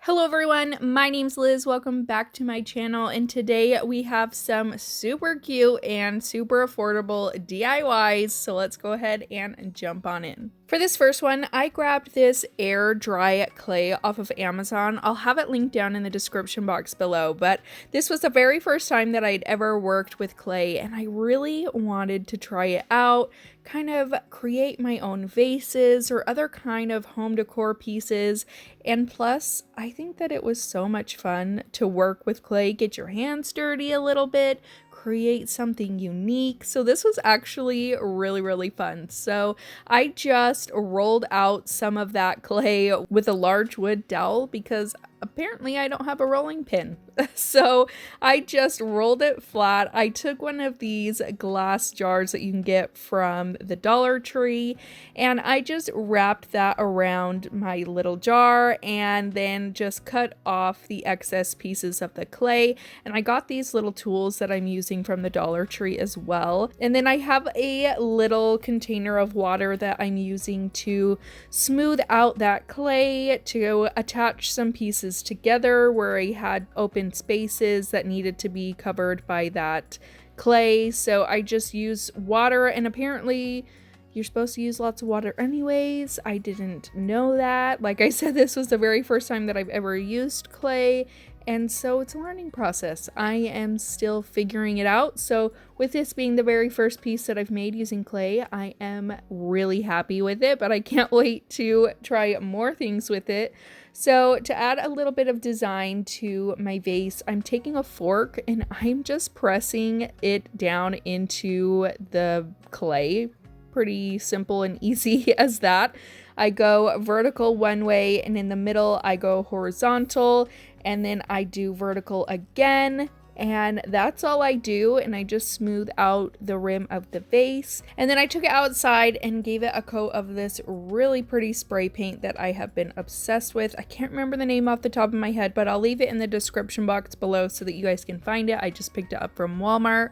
Hello everyone, my name's Liz. Welcome back to my channel, and today we have some super cute and super affordable DIYs, so let's go ahead and jump on in. For this first one, I grabbed this air dry clay off of Amazon. I'll have it linked down in the description box below, but this was the very first time that I'd ever worked with clay, and I really wanted to try it out, kind of create my own vases or other kind of home decor pieces. And plus, I think that it was so much fun to work with clay, get your hands dirty a little bit, create something unique. So this was actually really fun. So I just rolled out some of that clay with a large wood dowel because apparently I don't have a rolling pin. So I just rolled it flat. I took one of these glass jars that you can get from the Dollar Tree, and I just wrapped that around my little jar and then just cut off the excess pieces of the clay. And I got these little tools that I'm using from the Dollar Tree as well. And then I have a little container of water that I'm using to smooth out that clay, to attach some pieces together where I had open spaces that needed to be covered by that clay. So I just use water, and apparently you're supposed to use lots of water anyways. I didn't know that. Like I said, this was the very first time that I've ever used clay, and so it's a learning process. I am still figuring it out. So with this being the very first piece that I've made using clay, I am really happy with it, but I can't wait to try more things with it. So to add a little bit of design to my vase, I'm taking a fork and I'm just pressing it down into the clay. Pretty simple and easy as that. I go vertical one way, and in the middle I go horizontal, and then I do vertical again. And that's all I do, and I just smooth out the rim of the vase. And then I took it outside and gave it a coat of this really pretty spray paint that I have been obsessed with. I can't remember the name off the top of my head, but I'll leave it in the description box below so that you guys can find it. I just picked it up from Walmart.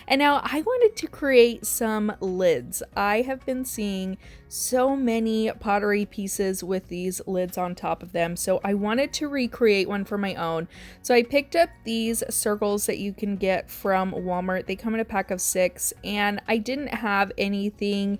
And now I wanted to create some lids. I have been seeing so many pottery pieces with these lids on top of them, so I wanted to recreate one for my own. So I picked up these circles that you can get from Walmart. They come in a pack of 6, and I didn't have anything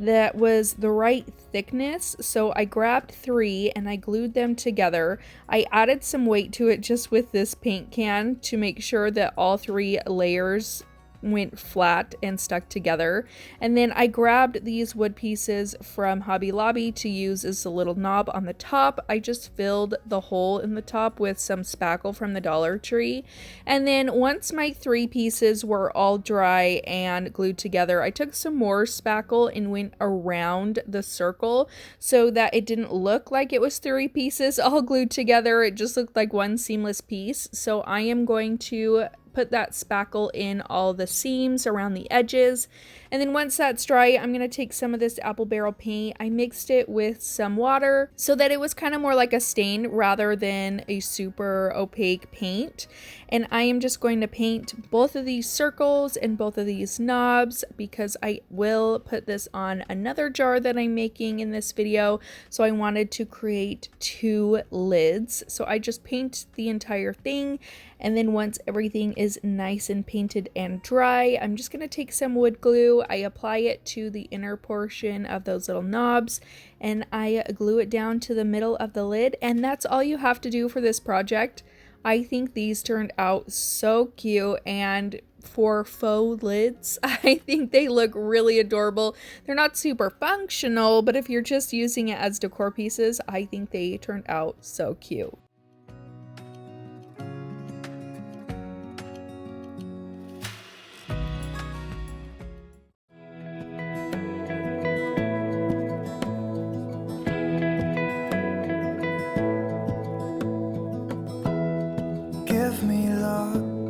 that was the right thickness, so I grabbed 3 and I glued them together. I added some weight to it just with this paint can to make sure that all 3 layers went flat and stuck together. And then I grabbed these wood pieces from Hobby Lobby to use as a little knob on the top. I just filled the hole in the top with some spackle from the Dollar Tree. And then once my 3 pieces were all dry and glued together, I took some more spackle and went around the circle so that it didn't look like it was 3 pieces all glued together. It just looked like one seamless piece. So I am going to put that spackle in all the seams around the edges. And then once that's dry, I'm going to take some of this apple barrel paint. I mixed it with some water so that it was kind of more like a stain rather than a super opaque paint. And I am just going to paint both of these circles and both of these knobs because I will put this on another jar that I'm making in this video. So I wanted to create 2 lids. So I just paint the entire thing, and then once everything is nice and painted and dry, I'm just going to take some wood glue. I apply it to the inner portion of those little knobs, and I glue it down to the middle of the lid, and that's all you have to do for this project. I think these turned out so cute, and for faux lids, I think they look really adorable. They're not super functional, but if you're just using it as decor pieces, I think they turned out so cute.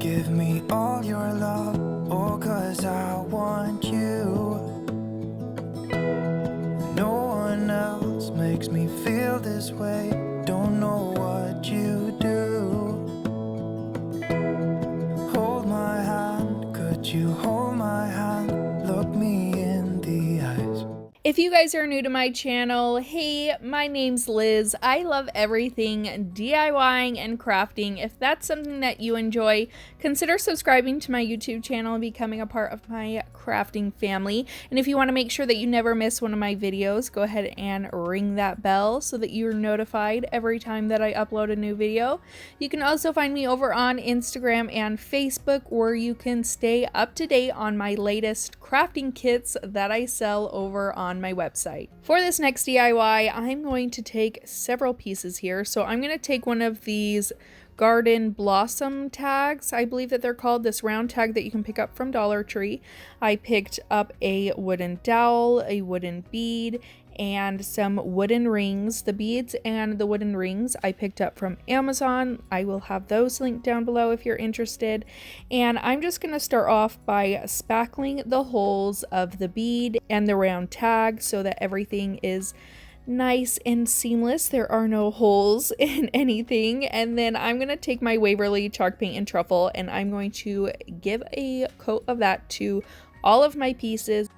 Give me all your love, oh, 'cause I want you. No one else makes me feel this way, don't know what you do. Hold my hand, could you hold my hand, look me in the eyes. If you guys are new to my channel, hey, my name's Liz. I love everything DIYing and crafting. If that's something that you enjoy, consider subscribing to my YouTube channel and becoming a part of my crafting family. And if you want to make sure that you never miss one of my videos, go ahead and ring that bell so that you're notified every time that I upload a new video. You can also find me over on Instagram and Facebook, where you can stay up to date on my latest crafting kits that I sell over on my website. For this next DIY, I'm going to take several pieces here. So I'm going to take one of these garden blossom tags, I believe that they're called, this round tag that you can pick up from Dollar Tree. I picked up a wooden dowel, a wooden bead, and some wooden rings. The beads and the wooden rings I picked up from Amazon. I will have those linked down below if you're interested. And I'm just going to start off by spackling the holes of the bead and the round tag so that everything is nice and seamless. There are no holes in anything. And then I'm going to take my Waverly chalk paint and truffle and I'm going to give a coat of that to all of my pieces.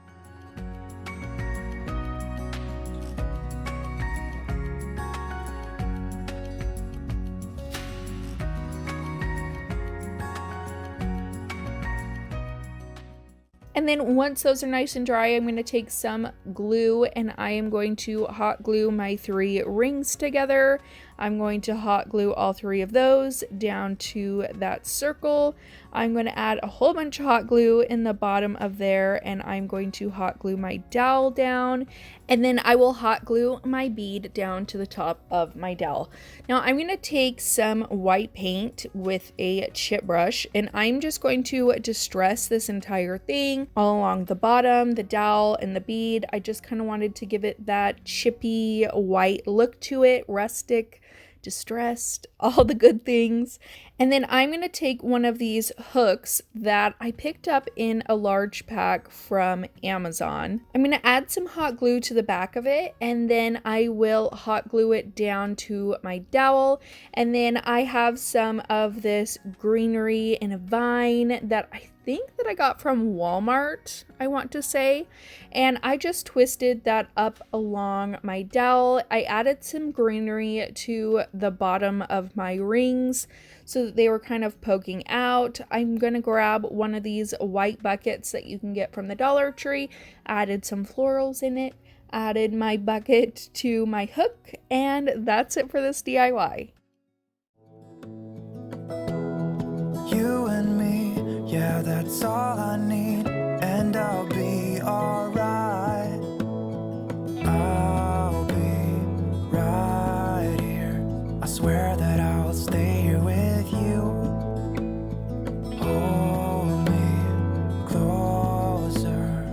And then once those are nice and dry, I'm going to take some glue and I am going to hot glue my 3 rings together. I'm going to hot glue all 3 of those down to that circle. I'm going to add a whole bunch of hot glue in the bottom of there, and I'm going to hot glue my dowel down, and then I will hot glue my bead down to the top of my dowel. Now I'm going to take some white paint with a chip brush, and I'm just going to distress this entire thing all along the bottom, the dowel, and the bead. I just kind of wanted to give it that chippy white look to it, rustic, distressed, all the good things. And then I'm going to take one of these hooks that I picked up in a large pack from Amazon. I'm going to add some hot glue to the back of it, and then I will hot glue it down to my dowel. And then I have some of this greenery in a vine that I think that I got from Walmart, I want to say, and I just twisted that up along my dowel. I added some greenery to the bottom of my rings so that they were kind of poking out. I'm gonna grab one of these white buckets that you can get from the Dollar Tree, added some florals in it, added my bucket to my hook, and that's it for this DIY. You and me, yeah, that's all I need, and I'll be alright. I'll be right here. I swear that I'll stay here with you. Hold me closer.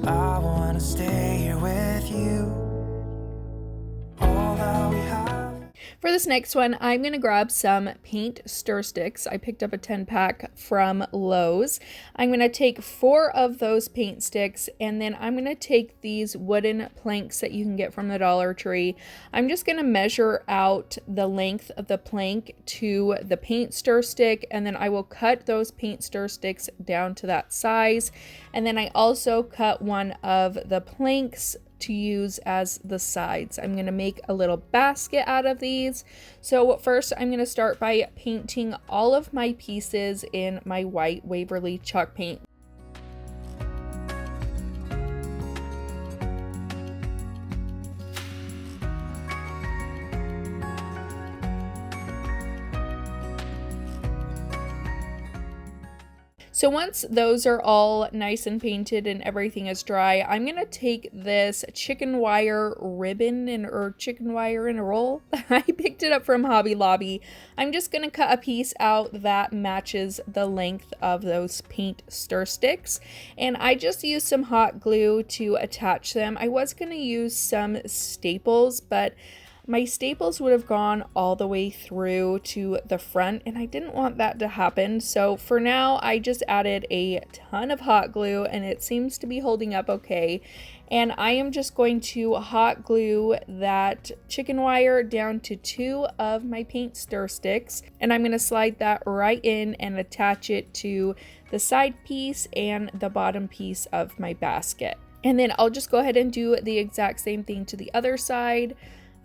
I wanna stay here with you. All that we have. For this next one, I'm going to grab some paint stir sticks. I picked up a 10-pack from Lowe's. I'm going to take 4 of those paint sticks, and then I'm going to take these wooden planks that you can get from the Dollar Tree. I'm just going to measure out the length of the plank to the paint stir stick, and then I will cut those paint stir sticks down to that size. And then I also cut one of the planks to use as the sides. I'm going to make a little basket out of these. So first I'm going to start by painting all of my pieces in my white Waverly chalk paint. So once those are all nice and painted and everything is dry, I'm going to take this chicken wire ribbon or chicken wire in a roll. I picked it up from Hobby Lobby. I'm just going to cut a piece out that matches the length of those paint stir sticks. And I just used some hot glue to attach them. I was going to use some staples, but my staples would have gone all the way through to the front, and I didn't want that to happen. So for now, I just added a ton of hot glue, and it seems to be holding up okay. And I am just going to hot glue that chicken wire down to 2 of my paint stir sticks, and I'm going to slide that right in and attach it to the side piece and the bottom piece of my basket. And then I'll just go ahead and do the exact same thing to the other side.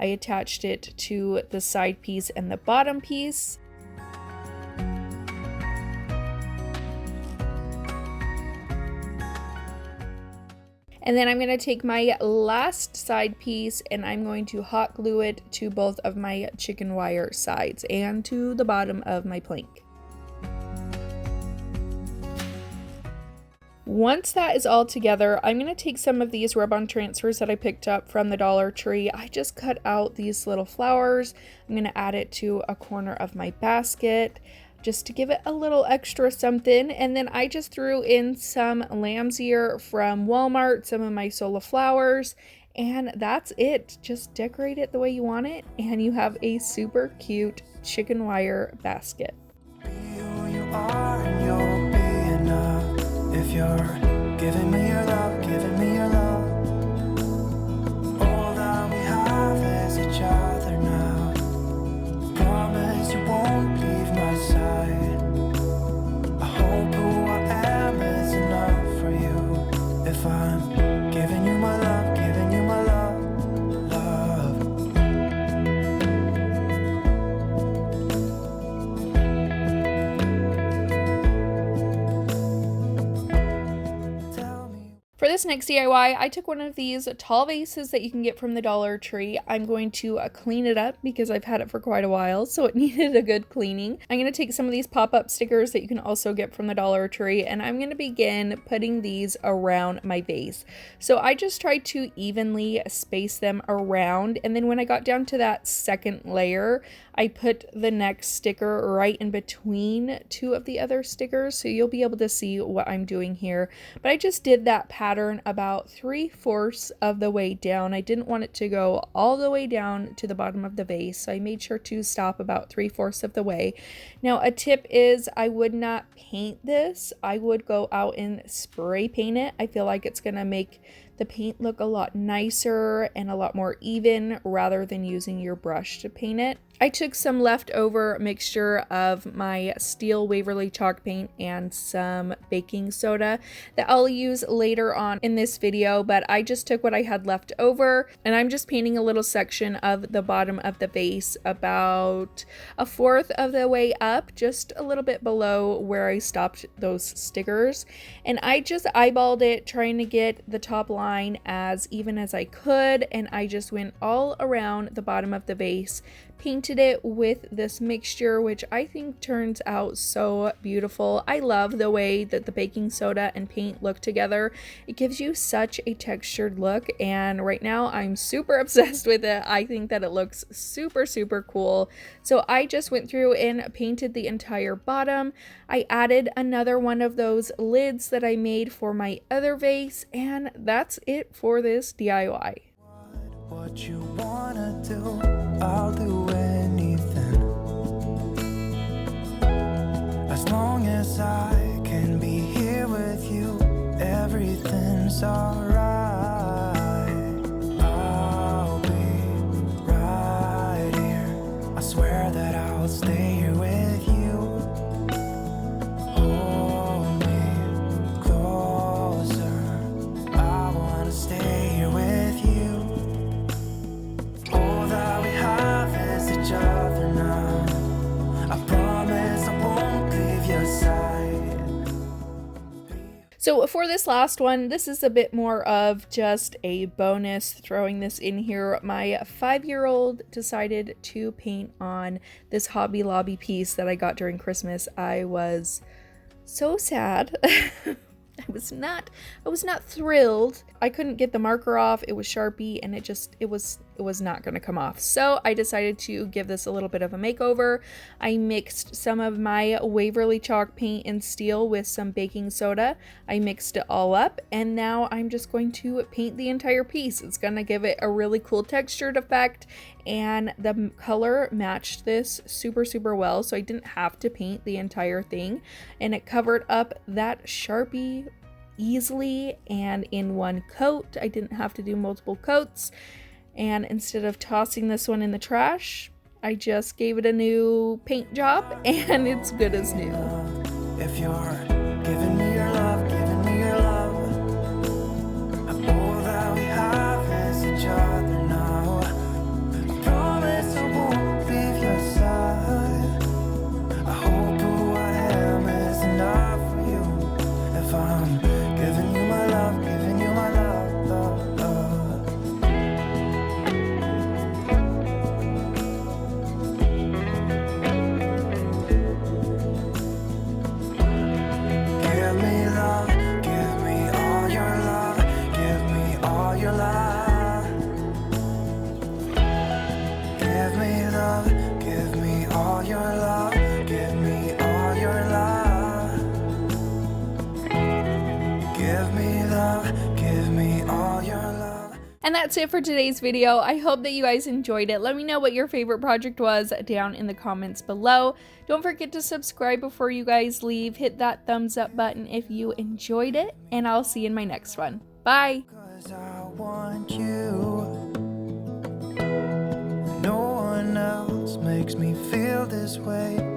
I attached it to the side piece and the bottom piece. And then I'm going to take my last side piece and I'm going to hot glue it to both of my chicken wire sides and to the bottom of my plank. Once that is all together, I'm going to take some of these rub-on transfers that I picked up from the Dollar Tree. I just cut out these little flowers. I'm going to add it to a corner of my basket just to give it a little extra something. And then I just threw in some lamb's ear from Walmart, some of my Sola flowers, and that's it. Just decorate it the way you want it, and you have a super cute chicken wire basket. Be who you are and you'll be enough. If you're giving me your love, giving me your love, all that we have is each other now. Promise you won't leave my side. I hope who I am is enough for you. If I'm giving you my love, giving you my love, love. Tell me. For this next DIY, I took one of these tall vases that you can get from the Dollar Tree. I'm going to clean it up because I've had it for quite a while, so it needed a good cleaning. I'm going to take some of these pop-up stickers that you can also get from the Dollar Tree, and I'm going to begin putting these around my vase. So I just tried to evenly space them around, and then when I got down to that second layer, I put the next sticker right in between two of the other stickers, so you'll be able to see what I'm doing here. But I just did that pattern about 3/4 of the way down. I didn't want it to go all the way down to the bottom of the vase, so I made sure to stop about 3/4 of the way. Now, a tip is I would not paint this. I would go out and spray paint it. I feel like it's gonna make the paint look a lot nicer and a lot more even rather than using your brush to paint it. I took some leftover mixture of my steel Waverly chalk paint and some baking soda that I'll use later on in this video, but I just took what I had left over and I'm just painting a little section of the bottom of the vase about 1/4 of the way up, just a little bit below where I stopped those stickers. And I just eyeballed it, trying to get the top line as even as I could, and I just went all around the bottom of the vase, painted it with this mixture, which I think turns out so beautiful. I love the way that the baking soda and paint look together. It gives you such a textured look, and right now I'm super obsessed with it. I think that it looks super, super cool. So I just went through and painted the entire bottom. I added another one of those lids that I made for my other vase, and that's it for this DIY. What you wanna do, I'll do anything. As long as I can be here with you, everything's alright. I'll be right here. I swear that I'll stay here with you. Hold me closer. I wanna stay here with you. All that we have is each other now. I promise I won't leave your side. So for this last one, this is a bit more of just a bonus, throwing this in here. My 5-year-old decided to paint on this Hobby Lobby piece that I got during Christmas. I was so sad. I was not thrilled. I couldn't get the marker off. It was Sharpie and it was not going to come off. So I decided to give this a little bit of a makeover. I mixed some of my Waverly chalk paint and steel with some baking soda. I mixed it all up, and now I'm just going to paint the entire piece. It's going to give it a really cool textured effect, and the color matched this super, super well, so I didn't have to paint the entire thing, and it covered up that Sharpie easily and in one coat. I didn't have to do multiple coats, and instead of tossing this one in the trash, I just gave it a new paint job, and it's good as new. If you're giving me your love, giving me your love, your love, give me all your love. Give me all your love. And that's it for today's video. I hope that you guys enjoyed it. Let me know what your favorite project was down in the comments below. Don't forget to subscribe before you guys leave. Hit that thumbs up button if you enjoyed it, and I'll see you in my next one. Bye! 'Cause I want you. No one else makes me feel this way.